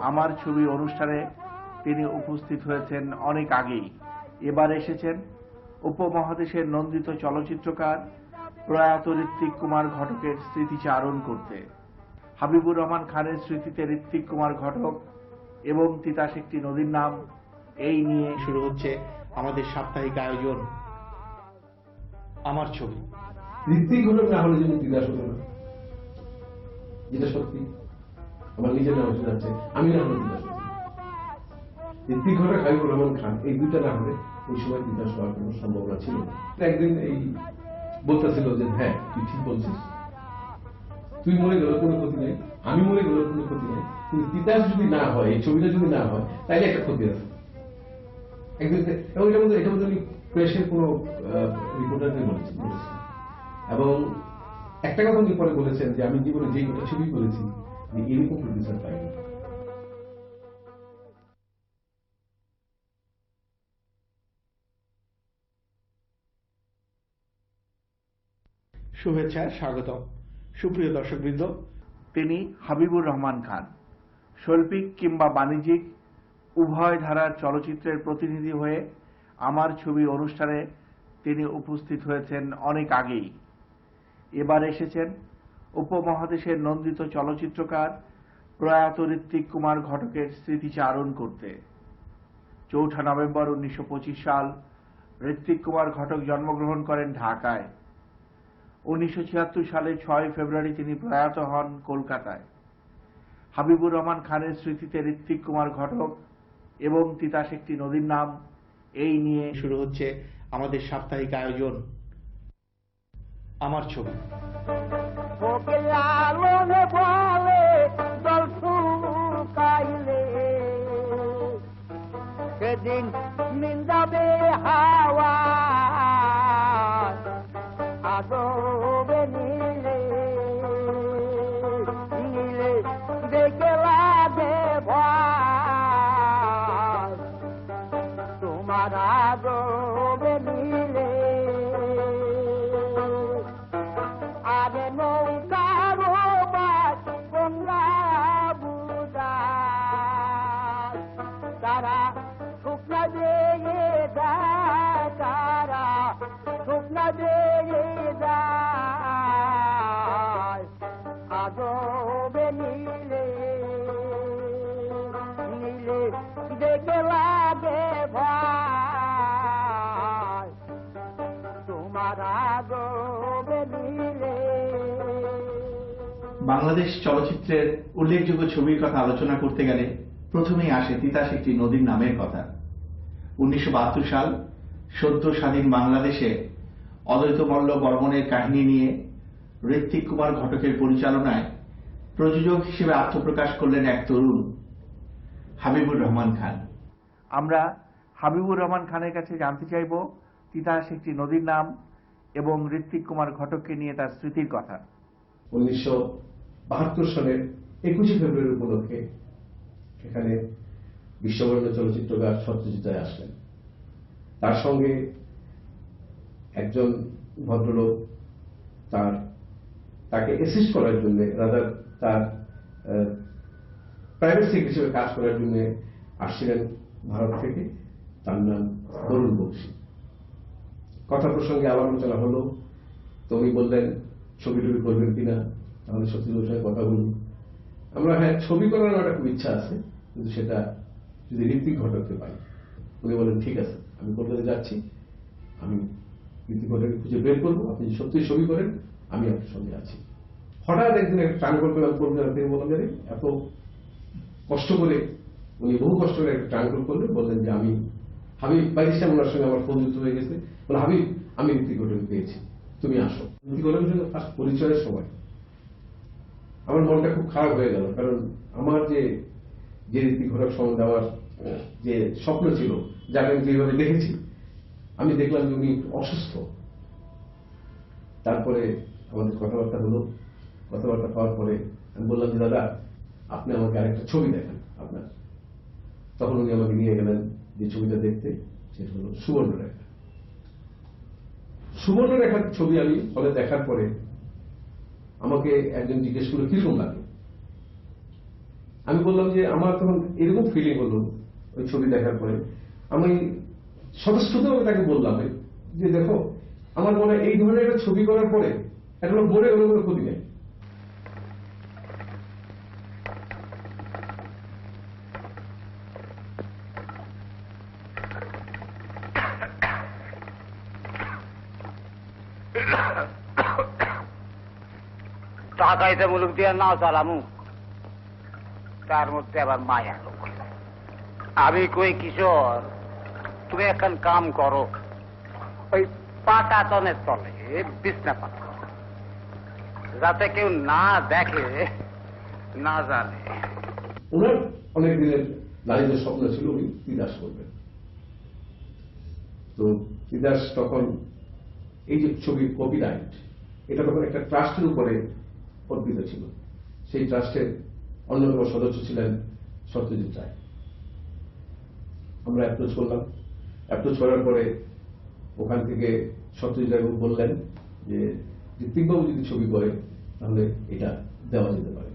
আমার ছবি অনুষ্ঠানে তিনি উপস্থিত হয়েছেন অনেক আগেই। এবার এসেছেন উপমহাদেশের নন্দিত চলচ্চিত্রকার প্রয়াত ঋত্বিক কুমার ঘটকের স্মৃতিচারণ করতে। হাবিবুর রহমান খানের স্মৃতিতে ঋত্বিক কুমার ঘটক এবং তিতাস একটি নদীর নাম, এই নিয়ে শুরু হচ্ছে আমাদের সাপ্তাহিক আয়োজন আমার ছবি। ঋত্বিক ঘটক না হলে যেমন তিতাস হতো না, যেটা সত্যি। আমার নিজের নাম হতে যাচ্ছে, আমি না হলে তিতাস হতো। ঋত্বিক ঘটক, হাবিবুর রহমান খান, এই দুইটা না হলে ওই সময় তিতাস হওয়ার কোনো সম্ভাবনা ছিল না। একদিন এই বলতেছিল যে হ্যাঁ তুই ঠিক বলছিস, তুই মরে গেল কোনো ক্ষতি নেই, আমি মরে গেল কোনো ক্ষতি নেই, কিন্তু তিতাস যদি না হয়, এই ছবিটা যদি না হয়, তাইলে একটা ক্ষতি আছে একদিন। এবং এটা মধ্যে প্রেসের কোনো রিপোর্টারদের বলেছেন, এবং একটা কথা উনি পরে বলেছেন যে আমি জীবনে যে কটা ছবি করেছি আমি এরকম প্রডিউসার পাইনি। শুভেচ্ছা, স্বাগতম সুপ্রিয় দর্শকবৃন্দ। তিনি হাবিবুর রহমান খান। শৈল্পিক কিংবা বাণিজ্যিক উভয় ধারার চলচ্চিত্রের প্রতিনিধি হয়ে আমার ছবি অনুষ্ঠানে তিনি উপস্থিত হয়েছেন অনেক আগেই। এবার এসেছেন উপমহাদেশের নন্দিত চলচ্চিত্রকার প্রয়াত ঋত্বিক কুমার ঘটকের স্মৃতিচারণ করতে। 4 নভেম্বর 1925 সাল ঋত্বিক কুমার ঘটক জন্মগ্রহণ করেন ঢাকায়। 1976 সালে 6 ফেব্রুয়ারি তিনি প্রয়াত হন কলকাতায়। হাবিবুর রহমান খানের স্মৃতিতে ঋত্বিক কুমার ঘটক এবং তিতাস একটি নদীর নাম, এই নিয়ে শুরু হচ্ছে আমাদের সাপ্তাহিক আয়োজন আমার ছবি। সেদিন নিন্দাবে হাওয়া আদবে নীলে নীলে দেখে লাগে ভয় তোমার আদবে নীলে। আরে নৌকার গঙ্গা বুদায় তারা শুকনা দিয়ে যায়, তারা শুকনা দিয়ে যায় আদবে নীলে নীলে দেখে লাগে ভাই তোমার আদবে নীলে। বাংলাদেশ চলচ্চিত্রের উল্লেখযোগ্য ছবির কথা আলোচনা করতে গেলে প্রথমেই আসে তিতাস একটি নদীর নামের কথা। 1972 সাল সদ্য স্বাধীন বাংলাদেশে অদ্বৈত মল্ল বর্মণের কাহিনী নিয়ে ঋত্বিক কুমার ঘটকের পরিচালনায় প্রযোজক হিসেবে আত্মপ্রকাশ করলেন এক তরুণ, হাবিবুর রহমান খান। আমরা হাবিবুর রহমান খানের কাছে জানতে চাইব তিতাস একটি নদীর নাম এবং ঋত্বিক কুমার ঘটককে নিয়ে তার স্মৃতির কথা। 1972 সালের 21 ফেব্রুয়ারি উপলক্ষে এখানে বিশ্ববরেণ্য চলচ্চিত্রকার সত্যজিৎ রায় আসলেন। তার সঙ্গে একজন ভদ্রলোক তাকে অ্যাসিস্ট করার জন্য, রাদার তার প্রাইভেট সেক্রেটারি হিসেবে কাজ করার জন্য আসছিলেন ভারত থেকে। তার নাম তরুণ বক্সী। কথা প্রসঙ্গে আবার আলোচনা হলো, তো উনি বললেন ছবি টবি করবেন কিনা, তাহলে সত্যজিৎ সঙ্গে কথা বলুন। আমরা হ্যাঁ ছবি করার একটা খুব ইচ্ছা আছে, কিন্তু সেটা যদি ঋত্বিক ঘটককে পাই। উনি বলেন ঠিক আছে, আমি কলকাতা যাচ্ছি, আমি ঋত্বিক ঘটককে খুঁজে বের করবো, আপনি সত্যি ছবি করেন, আমি আপনার সঙ্গে আছি। হঠাৎ একদিন একটা ট্রাঙ্কল পেলাম কলকাতা থেকে, বললেন এত কষ্ট করে, উনি বহু কষ্ট করে একটা ট্রাঙ্কল করলেন, বললেন যে আমি হাবিব বাইশটা ওনার সঙ্গে আমার ফোন যুক্ত হয়ে গেছে, বলে হাবিব আমি ঋত্বিক ঘটককে পেয়েছি, তুমি আসো। ঋত্বিক ঘটকের সঙ্গে ফার্স্ট পরিচয়ের সময় আমার মনটা খুব খারাপ হয়ে গেল, কারণ আমার যে ঋত্বিক ঘটক সম্বন্ধে আমার যে স্বপ্ন ছিল, যাকে আমি যেভাবে দেখেছি, আমি দেখলাম যে উনি অসুস্থ। তারপরে আমাদের কথাবার্তা হলো, কথাবার্তা হওয়ার পরে আমি বললাম যে দাদা আপনি আমাকে আরেকটা ছবি দেখান আপনার। তখন উনি আমাকে নিয়ে গেলেন যে ছবিটা দেখতে, সেটা হলো সুবর্ণরেখা। সুবর্ণরেখার ছবি আমি হলে দেখার পরে আমাকে একজন জিজ্ঞেস করলো কিরকম লাগে। আমি বললাম যে আমার তখন এরকম ফিলিং হলো ওই ছবি দেখার পরে, আমি স্বতঃস্ফূর্তভাবে তাকে বললাম যে দেখো, আমার মনে হয় এই ধরনের একটা ছবি করার পরে একটা লোক মরে গেলে কোনো ক্ষতি নেই। টাকাইতে মুলুক দিয়ে না চালামু, তার মধ্যে আবার মায়া লোক। আমি কই কিশোর, তুমি এখন কাম করো, ওই পাটাতনের তলে বিছনা পাত করো, যাতে কেউ না দেখে না জানে। ওনার অনেক দিনের লালিত স্বপ্ন ছিল উনি তিতাস করবেন। তো তিতাস তখন এই যে ছবির কপিরাইট, এটা তখন একটা ট্রাস্টের উপরে অর্পিত ছিল। সেই ট্রাস্টের অন্যতম সদস্য ছিলেন সত্যজিৎ রায়। আমরা অ্যাপ্রোচ করলাম। অ্যাপ্রোচ করার পরে ওখান থেকে সত্যজিৎ রায় বললেন যে ঋত্বিকবাবু যদি ছবি করে তাহলে এটা দেওয়া যেতে পারে।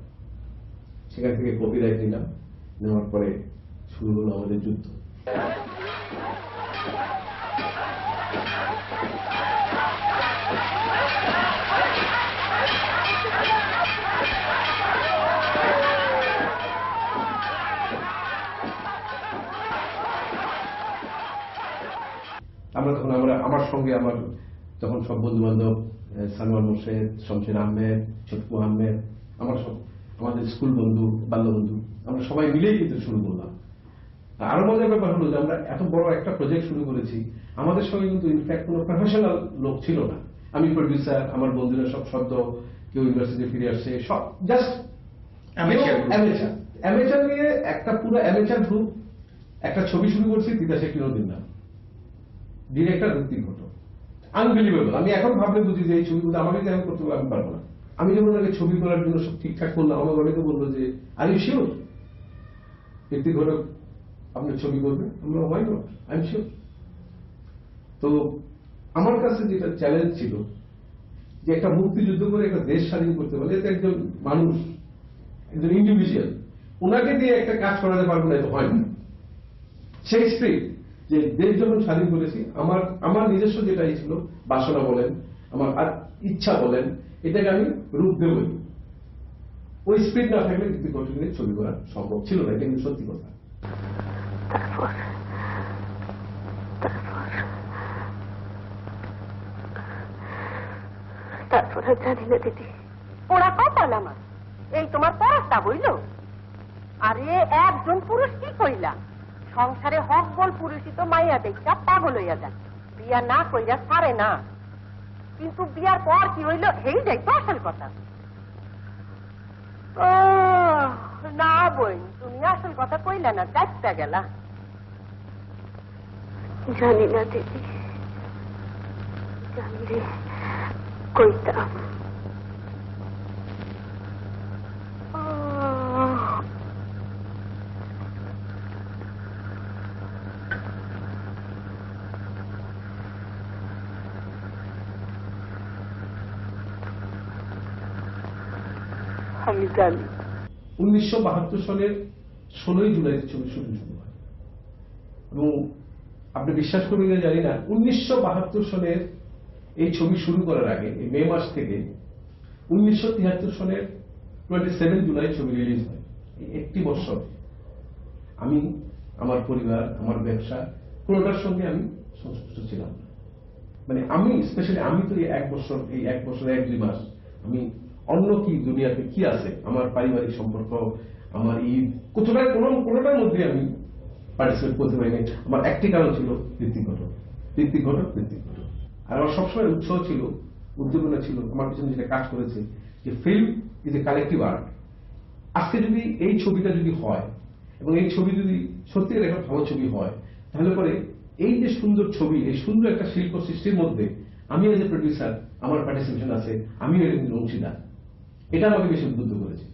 সেখান থেকে কপিরাইট নিলাম। নেওয়ার পরে শুরু হলো আমাদের যুদ্ধ। আমার সঙ্গে আমার তখন সব বন্ধু বান্ধব, সানোয়ার মোর্শেদ, শমশের আহমেদ, ছটকু আহমেদ, আমাদের স্কুল বন্ধু, বাল্য বন্ধু, আমরা সবাই মিলেই কিন্তু শুরু করলাম। আরো মজার ব্যাপার হলো যে আমরা এত বড় একটা প্রজেক্ট শুরু করেছি, আমাদের সঙ্গে কিন্তু ইনফ্যাক্ট কোনো প্রফেশনাল লোক ছিল না। আমি প্রডিউসার, আমার বন্ধুরা সব সদ্য কেউ ইউনিভার্সিটি ফিরে আসছে, সব জাস্ট অ্যামেচার নিয়ে একটা পুরো অ্যামেচার গ্রুপ একটা ছবি শুরু করছি, তিতাসে কিরোদিন নাম, ডিরেক্টর ঋত্বিক ঘটক। আনবিলিভেবল। আমি এখন ভাবলে বুঝি যে এই ছবিগুলো আমাকে যদি আমি করতে আমি পারবো না। আমি যখন আগে ছবি করার জন্য সব ঠিকঠাক করলাম, আমার অনেকে বললো যে are you sure Ritwik Ghatak আপনার ছবি করবে? আমরা why not, I am sure. তো আমার কাছে যেটা চ্যালেঞ্জ ছিল যে একটা মুক্তিযুদ্ধ করে একটা দেশ স্বাধীন করতে পারলে, এতে একজন মানুষ, একজন ইন্ডিভিজুয়াল, ওনাকে দিয়ে একটা কাজ করাতে পারবো না, এটা হয় না। সেই স্পিরিট যে দেশ যখন স্বাধীন করেছি, আমার নিজস্ব যেটাই ছিল, বাসনা বলেন, আমার ইচ্ছা বলেন, এটাকে আমি রূপ দেবই। ওই স্পিরিট না থাকলে ঋত্বিক ঘটকের ছবি করা সম্ভব ছিল না, কিন্তু সত্যি কথা। তারপর জানি না দিদি, ওরা কপাল আমার, এই তোমার পরাস্তা বইল। আরে একজন পুরুষ কি কইলা, সংসারে হক বল পুরুষই তো মাইয়া দেখা পাগল হইয়া যায়, বিয়া না কইরা ছাড়ে না। কিন্তু বিয়ার পর কি হইল, এই যাই তো আসল কথা। ও না বোন, তুমি আসল কথা কইলা না, যাইতে গেলা। জানি না দিদি, জানলে কইতাম। আমি জানি 1972 সালের 16ই জুলাই ছবি শুরু হয়, এবং আপনি বিশ্বাস করবেন না জানি না, 1972 সালের এই ছবি শুরু করার আগে এই মে মাস থেকে 1973 সালের 27 জুলাই ছবি রিলিজ হয়। এই একটি বছর আমি আমার পরিবার, আমার ব্যবসা কোনোটার সঙ্গে আমি সংশ্লিষ্ট ছিলাম না। মানে আমি স্পেশালি আমি তো এই এক বছর 1-2 মাস আমি অন্য কি দুনিয়াতে কি আছে, আমার পারিবারিক সম্পর্ক, আমার ঈদ, কোনোটার মধ্যে আমি পার্টিসিপেট করতে পারিনি। আমার একটি কারণ ছিল ঋত্বিক ঘটক। আর আমার সবসময় উৎসাহ ছিল, উদ্দীপনা ছিল, আমার পিছনে যেটা কাজ করেছে যে film is a collective art. আজকে যদি এই ছবিটা যদি হয় এবং এই ছবি যদি সত্যিকার একটা ভালো ছবি হয়, তাহলে পরে এই যে সুন্দর ছবি, এই সুন্দর একটা শিল্প সৃষ্টির মধ্যে আমি এজ এ প্রডিউসার, আমার পার্টিসিপেশন আছে, আমিও এর কিন্তু অংশীদার। এটা আমাকে বেশি উদ্বুদ্ধ করেছে।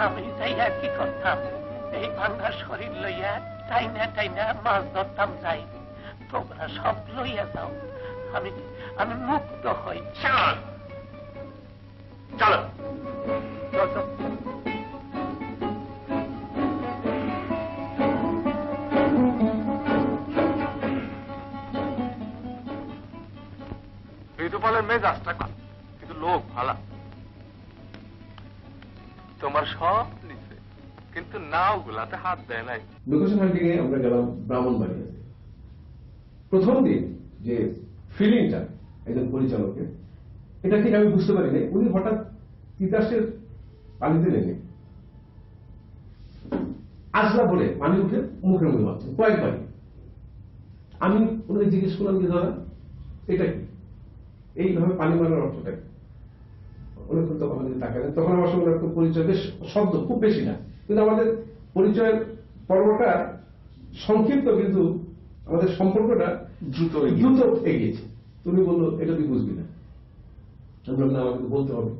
আমি তাই আর কি করতাম, এই ভাঙ্গা শরীর লইয়া টাইনা মাছ ধরতাম যাই, তোমরা সব লইয়া যাও, আমি মুক্ত হই। চলো চল চল। ঋতুপালের মেজাজটা খারাপ, কিন্তু লোক ভালো। তোমার সব নিচে, কিন্তু নাও গুলাতে হাত দেয় নাই। লোকেশন হান্টিং এ আমরা গেলাম ব্রাহ্মণবাড়িয়াতে। প্রথম দিন যে ফিলিংটা একজন পরিচালকের, এটা ঠিক আমি বুঝতে পারি না। উনি হঠাৎ তিতাসের পানিতে নেমে আসলা বলে পানি উঠে মুখের মধ্যে মারছেন কয়েকবারই। আমি ওনাকে জিজ্ঞেস করলাম যে দাদা এটা কি, এইভাবে পানি মারার অর্থটা কি? অনেকক্ষণ তখন আমাদের তাকালেন। তখন আমার সঙ্গে একটু পরিচয়, বেশ শব্দ খুব বেশি না, কিন্তু আমাদের পরিচয়ের পর্বটা সংক্ষিপ্ত, কিন্তু আমাদের সম্পর্কটা দ্রুত এগিয়েছে। তুমি বললো এটা তুই বুঝবি না। আমি বললাম না, আমাকে তো বলতে হবে।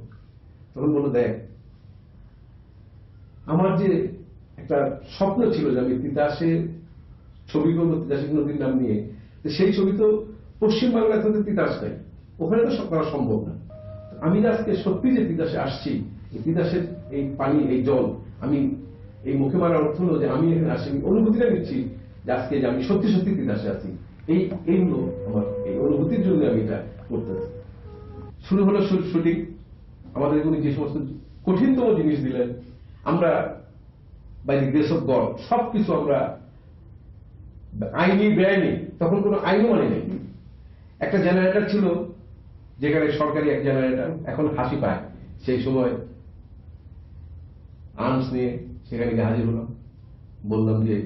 তখন বললো দেখ, আমার যে একটা স্বপ্ন ছিল যে আমি তিতাসে ছবি করবো, তিতাসে নদীর নাম নিয়ে, সেই ছবি তো পশ্চিমবাংলায় তো তিতাস নাই, ওখানে তো করা সম্ভব না। আমি আজকে সত্যি যে তিতাসে আসছি, এই তিতাসের এই পানি, এই জল, আমি এই মুখে মারার অর্থ হলো যে আমি এখানে আসি, অনুভূতিটা নিচ্ছি যে আজকে যে আমি সত্যি সত্যি তিতাসে আছি। এই হলো আমার এই অনুভূতির জন্য আমি এটা করতেছি। শুরু হলো শুটিং। আমাদের উনি যে সমস্ত কঠিনতম জিনিস দিলেন, আমরা by the grace of God সবকিছু আমরা আইনি বেআইনি, তখন কোনো আইনও মানে নেই। একটা জেনারেটর ছিল যেখানে সরকারি এক জেনারেটর, এখন হাসি পায়। সেই সময় আর্মস নিয়ে সেখানে গিয়ে হাজির হলাম, বললাম যে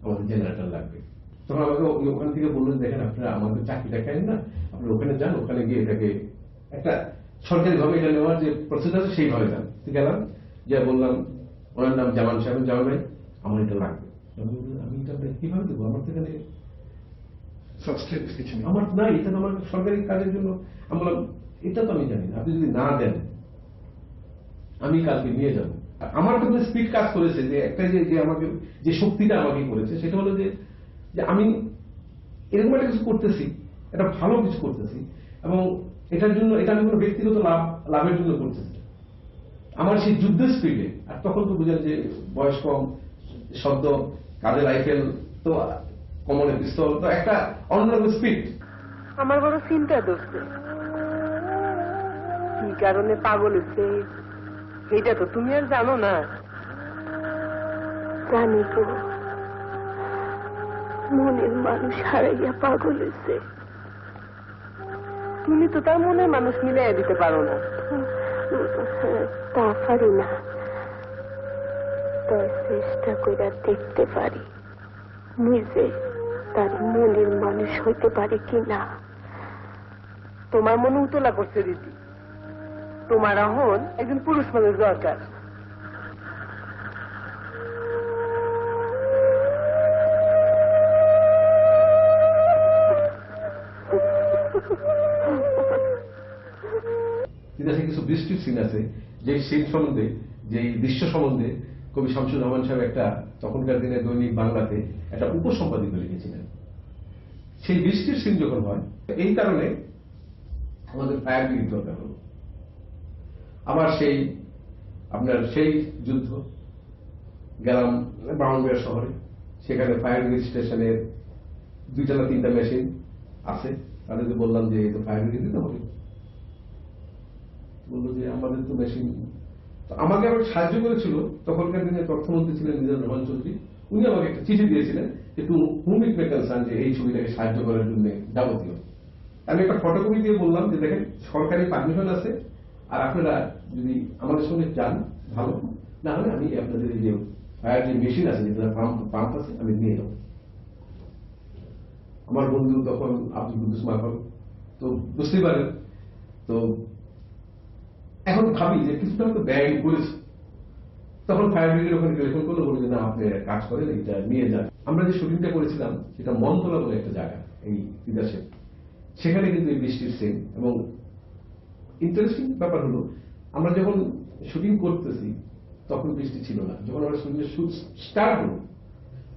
আমাদের জেনারেটর লাগবে। তখন আমাকে ওখান থেকে বললেন দেখেন আপনারা আমাদের চাকরিটা কেন না, আপনারা ওখানে যান, ওখানে গিয়ে এটাকে একটা সরকারি ভাবে এটা নেওয়ার যে প্রসেস আছে সেইভাবে যান। গেলাম, যা বললাম, ওনার নাম জামান সাহেব, জামান ভাই আমার এটা লাগবে। আমি এটা কিভাবে দেবো, আমার তো এখানে আমার নাই, এটা আমার সরকারি কাজের জন্য। আমি বললাম এটা তো আমি জানি না, আপনি যদি না দেন আমি কালকে নিয়ে যাবো। আমার কিন্তু স্পিড কাজ করেছে, যে একটা যে আমাকে যে শক্তিটা আমাকে করেছে সেটা হলো যে আমি এরকম একটা কিছু করতেছি, এটা ভালো কিছু করতেছি, এবং এটার জন্য এটা আমি কোনো ব্যক্তিগত লাভের জন্য করতেছি। আমার সেই যুদ্ধের স্পিডে, আর তখন তো বুঝেন যে বয়স কম, শব্দ কাজে রাইফেল, তো কমনে পিস্তল, তো একটা অন্যরকম স্পিড। আমার বড় চিন্তা ধরছে, কি কারণে পাগল হচ্ছে এইটা তো তুমি আর জানো না। জানি তো, মনের মানুষ হারাইয়া পাগল হয়েছে। তুমি তো তার মনে মানুষ মিলাই দিতে পারো না। তা পারি না, তার চেষ্টা করে দেখতে পারি নিজে তার মনের মানুষ হইতে পারে কিনা। তোমার মনে উতলা করছে রীতি, তোমার এখন একজন পুরুষ মানুষ দরকার। তিতাসে কিছু বৃষ্টির সিন আছে, যে সিন সম্বন্ধে, যে দৃশ্য সম্বন্ধে কবি শামসুর রহমান সাহেব একটা তখনকার দিনে দৈনিক বাংলাতে একটা উপসম্পাদিত লিখেছিলেন। সেই বৃষ্টির সিন যখন হয়, এই কারণে আমাদের ফায়ার ব্রিগেড দরকার হল। আবার সেই আপনার সেই যুদ্ধ, গেলাম ব্রাহ্মণবাড়িয়া শহরে, সেখানে ফায়ার ব্রিগেড স্টেশনের 2টা না 3টা মেশিন আছে। তাদেরকে বললাম যে এই তো ফায়ার ব্রিগেড দিতে হবে, বললো যে আমাদের তো মেশিন। আমাকে আবার সাহায্য করেছিল তখনকার দিনে তথ্যমন্ত্রী ছিলেন মিজানুর রহমান চৌধুরী। উনি আমাকে একটা চিঠি দিয়েছিলেন একটু হুম ইট মে কনসার্ন, যে এই ছবিটাকে সাহায্য করার জন্য যাবতীয়। আমি একটা ফটোকপি দিয়ে বললাম যে দেখেন সরকারি পারমিশন আছে, আর আপনারা যদি আমাদের সঙ্গে যান ভালো, না হলে আমি আপনাদের যে ফায়ার যে মেশিন আছে, যেটা পাম্প আছে, আমি নিয়ে যাবো। আমার বন্ধু তখন আব্দুল কুদ্দুস মাখন, তো বুঝতেই পারেন। তো এখন ভাবি যে কিছুটা হয়তো ব্যয় করেছি। তখন ফায়ার ব্রিগেড ওখানে টেলিফোন করলো, বলে যে না আপনি কাজ করেন, এটা নিয়ে যান। আমরা যে শুটিংটা করেছিলাম সেটা মনতলা বলে একটা জায়গা এই তিতাসে, সেখানে কিন্তু এই বৃষ্টির সিন। এবং ইন্টারেস্টিং ব্যাপার হলো, আমরা যখন শুটিং করতেছি তখন বৃষ্টি ছিল না। যখন আমরা শুট স্টার্ট হলো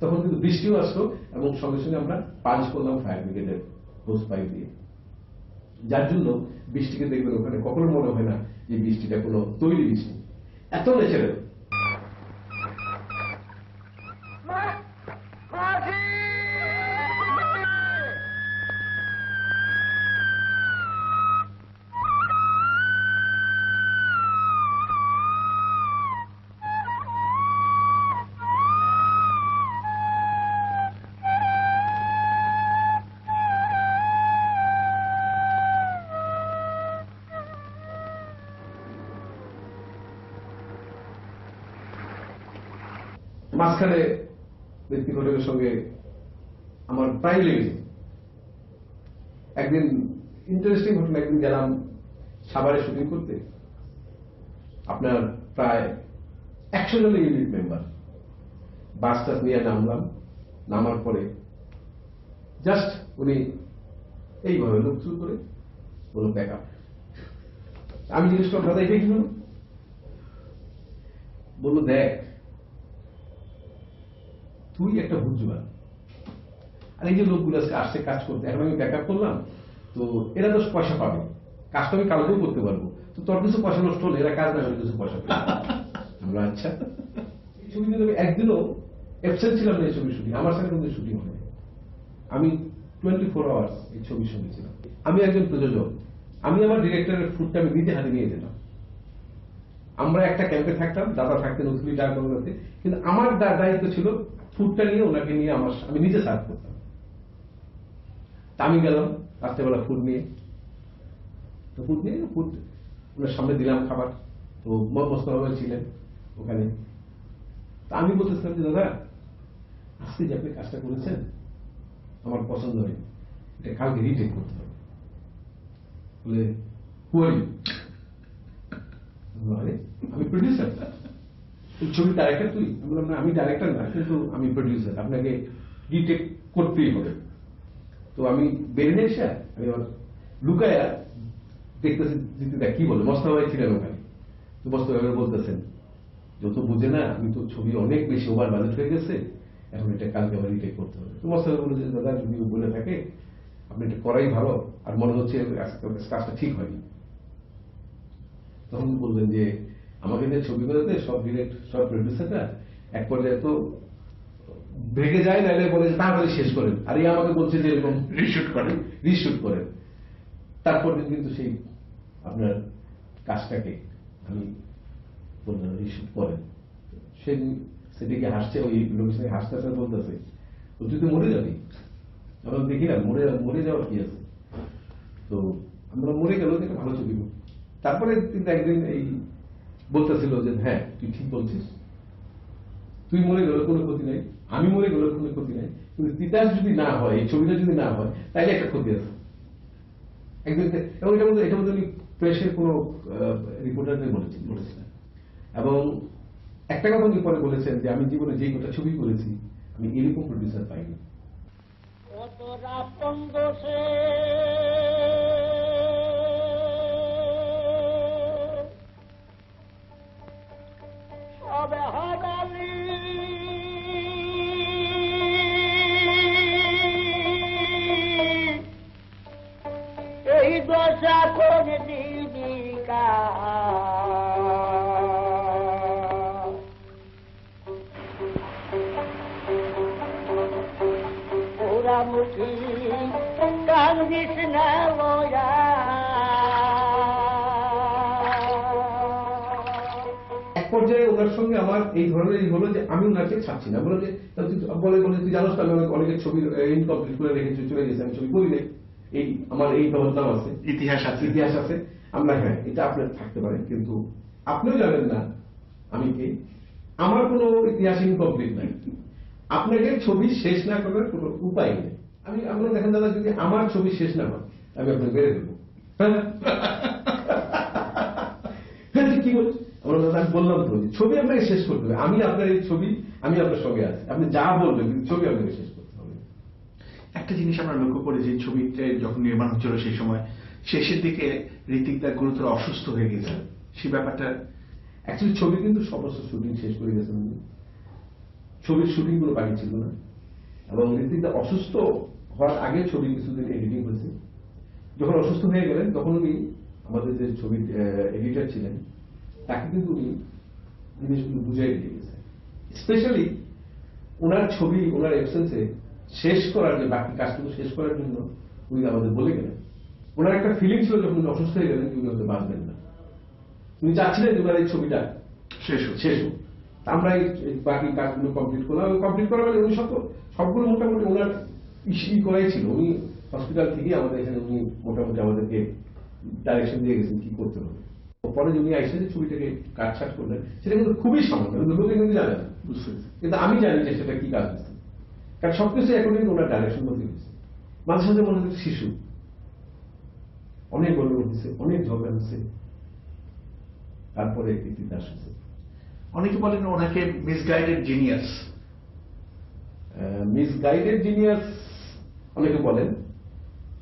তখন কিন্তু বৃষ্টিও আসলো, এবং সঙ্গে সঙ্গে আমরা পাঞ্চ করলাম ফায়ার ব্রিগেডের হোস পাইপ দিয়ে। যার জন্য বৃষ্টিকে দেখবেন ওখানে কখনো মনে হয় না যে বৃষ্টিটা কোনো তৈরি বৃষ্টি। এত ন্যাচারাল। মাঝখানে ব্যক্তি ঘটকের সঙ্গে আমার প্রায় লেগেছে। একদিন ইন্টারেস্টিং ঘটনা, একদিন গেলাম সাভারে শুটিং করতে, আপনার প্রায় 100 জনের ইউনিট মেম্বার, বাস টাস নিয়ে নামলাম। নামার পরে জাস্ট উনি এইভাবে লোক শুরু করে বলল ব্যাক আপ। আমি জিজ্ঞেস করলাম দাদা এটা কি হলো? বললো দেখ তুই একটা হুজুগার, আর এই যে লোকগুলো আজকে আসছে কাজ করতে, এখন আমি ব্যাক আপ করলাম, তো এরা তো পয়সা পাবে, কাজটা আমি কালকেও করতে পারবো, তো তোর কিছু পয়সা নষ্ট হলে এরা কাজ না হলে কিছু পয়সা পাবে। আমরা আচ্ছা। এই ছবি কিন্তু আমি একদিনও অ্যাবসেন্ট ছিলাম না এই ছবির শুটিং, আমার সাথে কিন্তু শুটিং হয়। আমি 24 আওয়ার্স এই ছবির সঙ্গে ছিলাম। আমি একজন প্রযোজক, আমি আমার ডিরেক্টরের ফুডটা আমি নিজে হাতে নিয়ে যেতাম। আমরা একটা ক্যাম্পে থাকতাম, দাদা থাকতেন উথলি ডাকবাংলাতে, কিন্তু আমার দায়িত্ব ছিল ফুডটা নিয়ে ওনাকে নিয়ে আমি নিজে সার্ভ করতাম। তা আমি গেলাম রাত্রেবেলা ফুড নিয়ে, তো ফুড ওনার সামনে দিলাম খাবার, তো মোস্তফা ছিলেন ওখানে। তা আমি বলতেছিলাম যে দাদা আজকে যে আপনি কাজটা করেছেন আমার পছন্দ হয়, এটা কালকে রিটেক করতে হবে। বলে হুয়ারি, আমি প্রডিউসার, ছবির ডাইরেক্টর তুই? আমি বললাম না আমি ডাইরেক্টর না, কিন্তু আমি প্রডিউসার, আপনাকে রিটেক করতেই হবে। তো আমি বেরিয়ে এসে আমি আবার লুকায়া দেখতেছি কি বলে, মোস্তফা ভাই ছিলেন ওখানে। তো মোস্তফা ভাই বলতেছেন যত বুঝে না, আমি তো ছবি অনেক বেশি ওভার বাজেট হয়ে গেছে, এখন এটা কালকে আবার রিটেক করতে হবে। তো মোস্তফা বলে যে দাদা যদি বলে থাকে আপনি এটা করাই ভালো, আর মনে হচ্ছে কাজটা ঠিক হয়নি। তখন বললেন যে আমাকে যে ছবি করাতে সব ডিরেক্ট সব প্রডিউসাররা এক পর্যায়ে তো ভেগে যায়, নাইলে বলে যে তাড়াতাড়ি শেষ করেন, আর এই আমাকে বলছে যে এরকম রিশুট করেন। তারপর কিন্তু সেই আপনার কাজটাকে আমি বললাম রিশুট করেন। সেদিকে হাসছে, ওই লোকের সঙ্গে হাসতে হাসতে বলতেছে তুই তো মরে যাবি। আমরা দেখি না মরে যাওয়ার কি আছে, তো আমরা মরে গেল একটা ভালো ছবি। তারপরে কিন্তু একদিন এই বলতেছিল যে হ্যাঁ তুই ঠিক বলছিস, তুই মরে গেল কোনো ক্ষতি নাই, আমি মরে গেল কোনো ক্ষতি নাই, কিন্তু তিতাস যদি না হয়, এই ছবিটা যদি না হয়, তাহলে একটা ক্ষতি আছে একদিন। এবং এটা মধ্যে উনি প্রেসের কোনো রিপোর্টারদের বলেছিলেন। এবং একটা কথা উনি পরে বলেছেন যে আমি জীবনে যেই গোটা ছবি করেছি আমি এরকম প্রডিউসার পাইনি। এই দশা কোন দিদিকা ওরা মুখী কান্দিস না লয়া। এক পর্যায়ে ওনার সঙ্গে আমার এই ধরনেরই হলো যে আমি ওনাকে ছাড়ছি না, বলে যে বলে তুই জানোস আমি অনেকের ছবি ইনকমপ্লিট করে রেখেছি, চলে গেছে, আমি ছবি করি নাই, এই আমার এই ব্যবস্থাও আছে, ইতিহাস আছে। আমরা হ্যাঁ এটা আপনার থাকতে পারে, কিন্তু আপনিও জানেন না আমি কে, আমার কোনো ইতিহাস ইনকমপ্লিট নাই, আপনাকে ছবি শেষ না করার কোনো উপায় নেই। আপনারা দেখেন দাদা যদি আমার ছবি শেষ না হয় আমি আপনাকে বেড়ে দেবো। কি বলছি আমি বললাম তো ছবি আপনাকে শেষ করতে হবে, আমি আপনার এই ছবি আমি আপনার সঙ্গে আছি, আপনি যা বলবেন কিন্তু ছবি আপনাকে শেষ করতে হবে। একটা জিনিস আমরা লক্ষ্য করি যে ছবিটা যখন নির্মাণ হচ্ছিল সেই সময় শেষের দিকে ঋত্বিকদা গুরুতর অসুস্থ হয়ে গেছে, সেই ব্যাপারটা অ্যাকচুয়ালি ছবি কিন্তু সমস্ত শুটিং শেষ করে গেছেন, ছবির শুটিং গুলো বাকি ছিল না। এবং ঋত্বিকদা অসুস্থ হওয়ার আগে ছবি কিছুদিন এডিটিং হয়েছে। যখন অসুস্থ হয়ে গেলেন তখন উনি আমাদের যে ছবির এডিটর ছিলেন তাকে কিন্তু উনি জিনিসগুলো বুঝাই দিয়ে গেছে। স্পেশালি ওনার ছবি ওনার অ্যাবসেন্সে শেষ করার যে বাকি কাজগুলো শেষ করার জন্য উনি আমাদের বলে গেলেন। ওনার একটা ফিলিং ছিল যখন উনি অসুস্থ হয়ে গেলেন উনি হয়তো বাঁচবেন না, উনি চাচ্ছিলেন ওনার এই ছবিটা শেষ হোক। আমরা এই বাকি কাজগুলো কমপ্লিট করলাম। কমপ্লিট করার পরে উনি সবগুলো মোটামুটি ওনার করাই ছিল। উনি হসপিটাল থেকে আমাদের এখানে উনি মোটামুটি আমাদেরকে ডাইরেকশন দিয়ে গেছেন কি করতে হবে। পরে উনি আইসে যে ছবিটাকে কাটছাট করলেন, সেটা কিন্তু খুবই সামান্য, লোকে কিন্তু জানে না, কিন্তু আমি জানি যে সেটা কি কাজ হচ্ছে, কারণ সবকিছু এখন কিন্তু ওনার ডাইরেকশন মধ্যে গেছে। মাঝে সাথে মনে হচ্ছে শিশু, অনেক গল্প হচ্ছে, অনেক ঝগড়া হচ্ছে, তারপরে ইতিহাস হচ্ছে। অনেকে বলেন ওনাকে মিসগাইডেড জিনিয়াস। মিসগাইডেড জিনিয়াস অনেকে বলেন,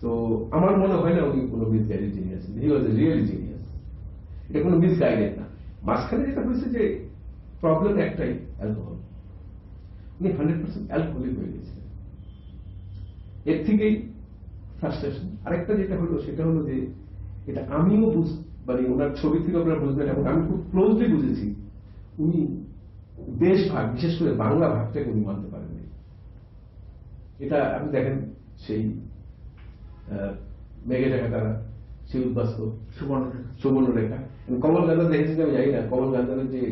তো আমার মনে হয় না উনি কোনো misguided genius, he was a really genius. এটা কোনো মিসগাইডেড না। মাঝখানে যেটা হয়েছে যে প্রবলেম একটাই, অ্যালকোহল। উনি 100% অ্যালকোহলিক হয়ে গেছিলেন, এর থেকেই ফ্রাস্ট্রেশন। আরেকটা যেটা হলো সেটা হলো যে এটা আমিও মানে ওনার ছবি থেকে আপনারা বুঝবেন, এবং আমি খুব ক্লোজলি বুঝেছি, উনি দেশ ভাগ, বিশেষ করে বাংলা ভাগটাকে উনি মানতে পারেননি। এটা আপনি দেখেন সেই মেঘে রেখা তারা, সেই উদ্বাস্ত, সুবর্ণরেখা। কমল গান্ধা দেখেছি আমি জানি না, কমল গান্ধারের যে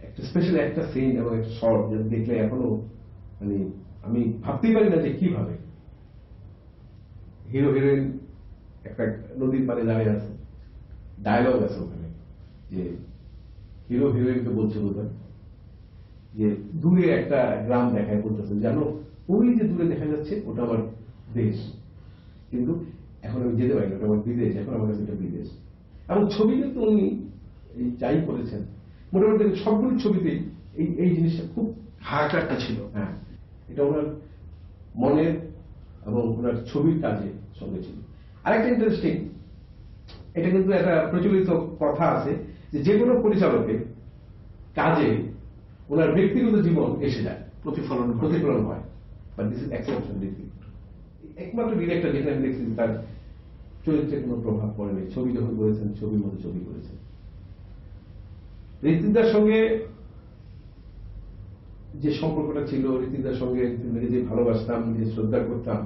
একটা স্পেশাল একটা সিন এবং একটা শর্ট যেটা দেখলে এখনো মানে আমি ভাবতেই পারি না যে কিভাবে হিরো হিরোইন একটা নদীর পাড়ে দাঁড়িয়ে আছে, ডায়লগ আছে ওখানে যে হিরো হিরোইনকে বলছে বোধহয় যে দূরে একটা গ্রাম দেখায়, বলতেছে জানো ওই যে দূরে দেখা যাচ্ছে ওটা আমার দেশ, কিন্তু এখন আমি যেতে পারি না, ওটা আমার বিদেশ, এখন আমার কাছে এটা বিদেশ। এবং ছবি কিন্তু উনি যাই করেছেন মোটামুটি সবগুলি ছবিতেই এই জিনিসটা খুব হার্টটা ছিল। হ্যাঁ, এটা ওনার মনের এবং ওনার ছবির কাজে সঙ্গে ছিল। আরেকটা ইন্টারেস্টিং, এটা কিন্তু একটা প্রচলিত কথা আছে যে যে কোনো পরিচালকের কাজে ওনার ব্যক্তিগত জীবন এসে যায়, প্রতিফলন হয়, বাট দিস ইজ এক্সেপশন। একমাত্র ডিরেক্টর যেখানে আমি দেখছি তার চরিত্রে কোনো প্রভাব পড়েনি, ছবি যখন করেছেন ছবির মধ্যে ছবি করেছেন। ঋত্বিকদার সঙ্গে যে সম্পর্কটা ছিল, ঋত্বিকদার সঙ্গে ঋত্বিকদাকে যে ভালোবাসতাম, যে শ্রদ্ধা করতাম,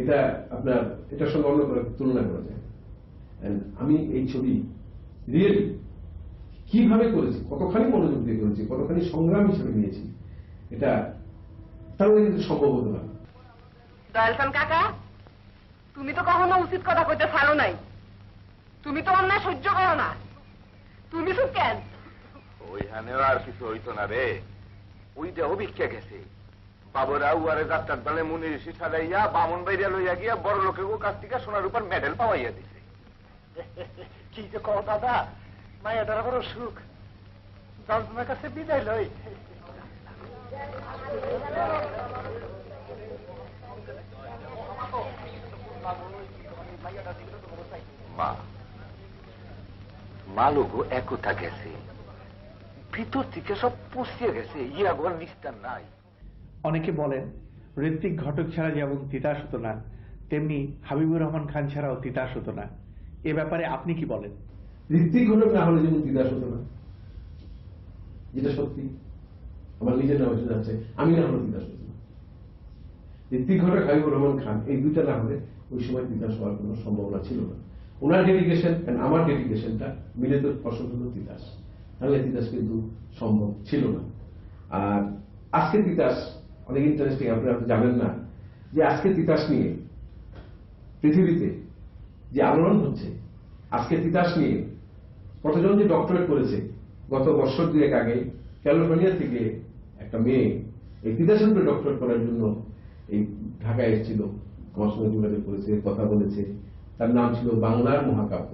এটা আপনার এটার সঙ্গে অন্য তুলনা করা যায়। আমি এই ছবি রিয়েলি কিভাবে করেছি, কতখানি মনোযোগ দিয়ে করেছি, কতখানি সংগ্রাম হিসেবে নিয়েছি, এটা তাহলে কিন্তু সম্ভব হতো না। দয়ালখান কাকা, তুমি তো কখনো উচিত কথা কইতে পারো নাই, তুমি তো অন্যায় সহ্য করো না, তুমি তো কেন? ওইখানেও আর কিছু হইতো না রে, ওইটা অভিক্ষা গেছে। বাবুরা উয়ারে যাত্রার দলে মুনির ঋষি সাজাইয়া বামন বাইরা লইয়া গিয়া বড় লোকের কাছ থেকে সোনার উপর মেডেল পাওয়াইয়া দিছে। কি যে কও দাদা, মায়াটার বড় সুখ, জজমের কাছে বিদায় লই। মা মালুগো একতা গেছে, ভিতর থেকে সব পচিয়ে গেছে, ইয়া ঘর নিস্তার নাই। অনেকে বলেন ঋত্বিক ঘটক ছাড়া যেমন তিতাস হতো না, তেমনি হাবিবুর রহমান খান ছাড়াও তিতাস হতো না। এ ব্যাপারে আপনি কি বলেন? ঋত্বিক ঘটক না হলে যেমন তিতাস হতো না, যেটা সত্যি, আমার নিজের নাম এসে যাচ্ছে, আমি না হলে তিতাস হতো না। ঋত্বিক ঘটক, হাবিবুর রহমান খান, এই দুইটা না হলে ওই সময় তিতাস হওয়ার কোনো সম্ভাবনা ছিল না। ওনার ডেডিকেশন আমার ডেডিকেশনটা মিলে তো ফসল হলো তিতাস, তাহলে তিতাস কিন্তু সম্ভব ছিল না। আর আজকে তিতাস অনেক ইন্টারেস্টিং, আপনারা জানেন না যে আজকে তিতাস নিয়ে পৃথিবীতে যে আলোড়ন হচ্ছে, আজকে তিতাস নিয়ে কতজন যে ডক্টরেট করেছে। গত বছর দুয়েক আগে ক্যালিফোর্নিয়া থেকে একটা মেয়ে এই তিতাসের উপরে ডক্টরেট করার জন্য এই ঢাকায় এসেছিল, আমার সঙ্গে যোগাযোগ করেছে, কথা বলেছে। তার নাম ছিল বাংলার মহাকাব্য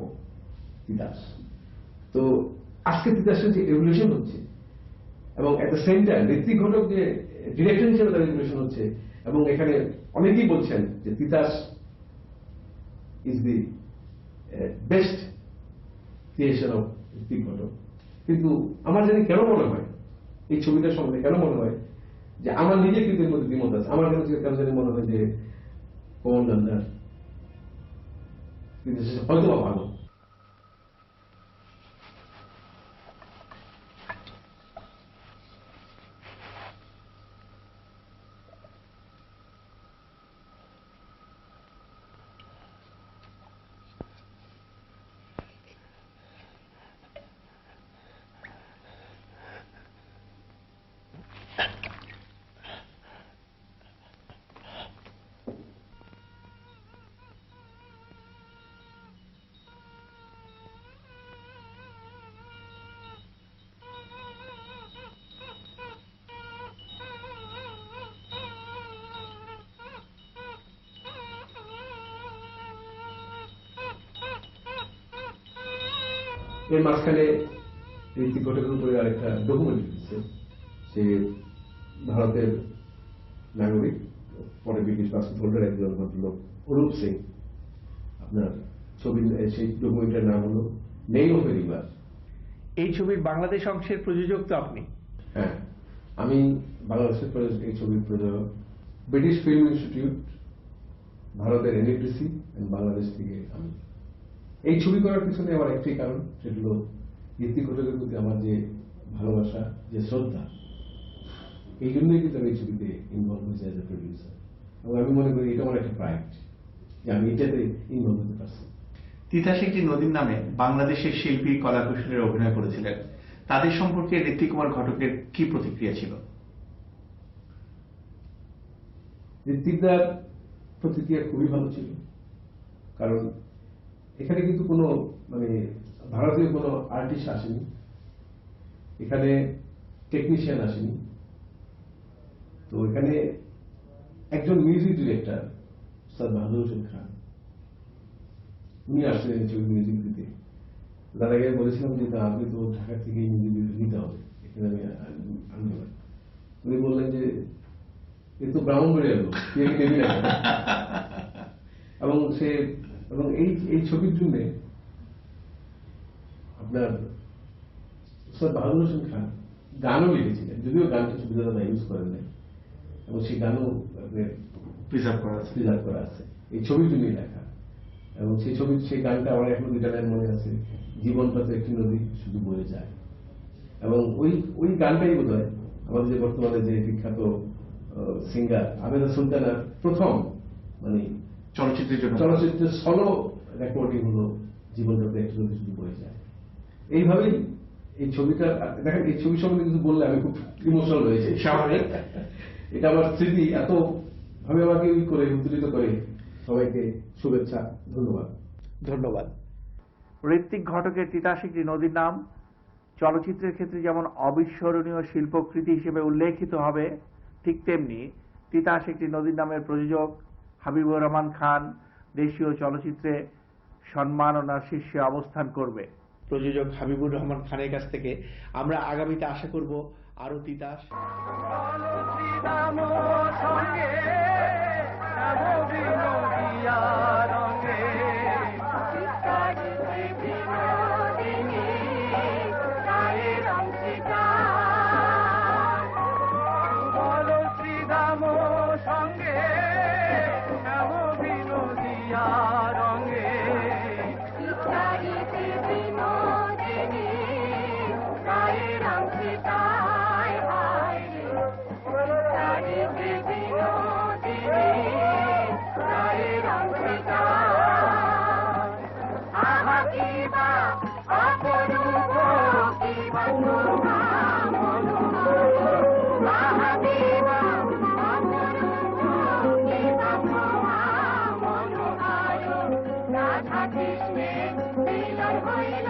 তিতাস। তো আজকে তিতাসের যে এভলিউশন হচ্ছে, এবং at the same time Ritwik Ghatak যে ডিরেক্টর হিসেবে তার এভলিউশন হচ্ছে, এবং এখানে অনেকেই বলছেন যে Titas is the best creation of Ritwik Ghatak. কিন্তু আমার জানি কেন মনে হয় এই ছবিটার সম্বন্ধে কেন মনে হয় যে আমার নিজের কিন্তু এর মধ্যে দ্বিমত আছে। আমার কেন জানি মনে হয় যে কমল গান্ধার হয়তো ভালো। এর মাঝখানে ঋত্বিক ঘটকের উপরে আরেকটা ডকুমেন্টারি দিচ্ছে। সে ভারতের নাগরিক, পরে ব্রিটিশ পাসপোর্ট হোল্ডার একজন ভদ্রলোক অরূপ সিং। আপনার ছবি, সেই ডকুমেন্টারির নাম হলো নেম অফ এ রিভার। এই ছবির বাংলাদেশ অংশের প্রযোজক তো আপনি? হ্যাঁ, আমি বাংলাদেশের এই ছবির প্রযোজক। ব্রিটিশ ফিল্ম ইনস্টিটিউট, ভারতের এনএফডিসি, বাংলাদেশ থেকে আমি। এই ছবি করার পিছনে আমার একটাই কারণ, সেটা হলো ঋত্বিক ঘটকের প্রতি আমার যে ভালোবাসা, যে শ্রদ্ধা, এই জন্যই কিন্তু আমি এই ছবিতে ইনভলভ হয়েছি এজ এ প্রডিউসার। এবং আমি মনে করি এটা আমার একটা প্রাইড যে আমি এটাতে ইনভলভ হতে পারছি। তিতাস একটি নদীর নামে বাংলাদেশের শিল্পী কলাকুশলীরা অভিনয় করেছিলেন, তাদের সম্পর্কে ঋত্বিক কুমার ঘটকের কি প্রতিক্রিয়া ছিল? ঋত্বিকদার প্রতিক্রিয়া খুবই ভালো ছিল, কারণ এখানে কিন্তু কোনো মানে ভারতীয় কোনো আর্টিস্ট আসেনি, এখানে টেকনিশিয়ান আসেনি। তো এখানে একজন মিউজিক ডিরেক্টর স্যার বাহাদুর হোসেন খান, উনি আসছিলেন এই ছবি মিউজিক দিতে। তার আগে বলেছিলাম যে আপনি তো ঢাকা থেকে মিউজিক দিতে হবে, এখানে আমি আনতে পারি। উনি বললেন যে এ তো ব্রাহ্মণবাড়িয়ার লোক, নেবি না। এবং এই ছবির জন্য আপনার স্যার বাহাদুর হোসেন খান গানও লিখেছিলেন, যদিও গানটা সুবিধাদাতা ইউজ করেন নাই, এবং সেই গানও প্রিজার্ভ করা আছে এই ছবির জন্যই লেখা। এবং সেই গানটা আমার এখনো দুইটা লাইন মনে আছে, জীবনটা তো একটি নদী শুধু বয়ে যায়। এবং ওই গানটাই বোধ হয় আমাদের যে বর্তমানে যে বিখ্যাত সিঙ্গার আবেদা সুলতানার প্রথম মানে চলচ্চিত্রের সলো রেকর্ডিং হলো জীবনটা তো একটি নদী শুধু বয়ে যায়। এইভাবেই এই ছবিটা দেখেন, এই ছবি সম্বন্ধে কিছু বললে আমি খুব ইমোশনাল হয়েছি, স্বাভাবিক। এটা আমার স্মৃতি এত ভাবে আমাকে উত্তেজিত করে। সবাইকে শুভেচ্ছা, ধন্যবাদ। ধন্যবাদ। ঋত্বিক ঘটকের তিতাস একটি নদীর নাম চলচ্চিত্রের ক্ষেত্রে যেমন অবিস্মরণীয় শিল্পকৃতি হিসেবে উল্লেখিত হবে, ঠিক তেমনি তিতাস একটি নদীর নামের প্রযোজক হাবিবুর রহমান খান দেশীয় চলচ্চিত্রে সম্মাননার শীর্ষে অবস্থান করবে। প্রযোজক হাবিবুর রহমান খানের কাছ থেকে আমরা আগামীতে আশা করব আরো তিতাস। রাধা কৃষ্ণের মিলন হইল।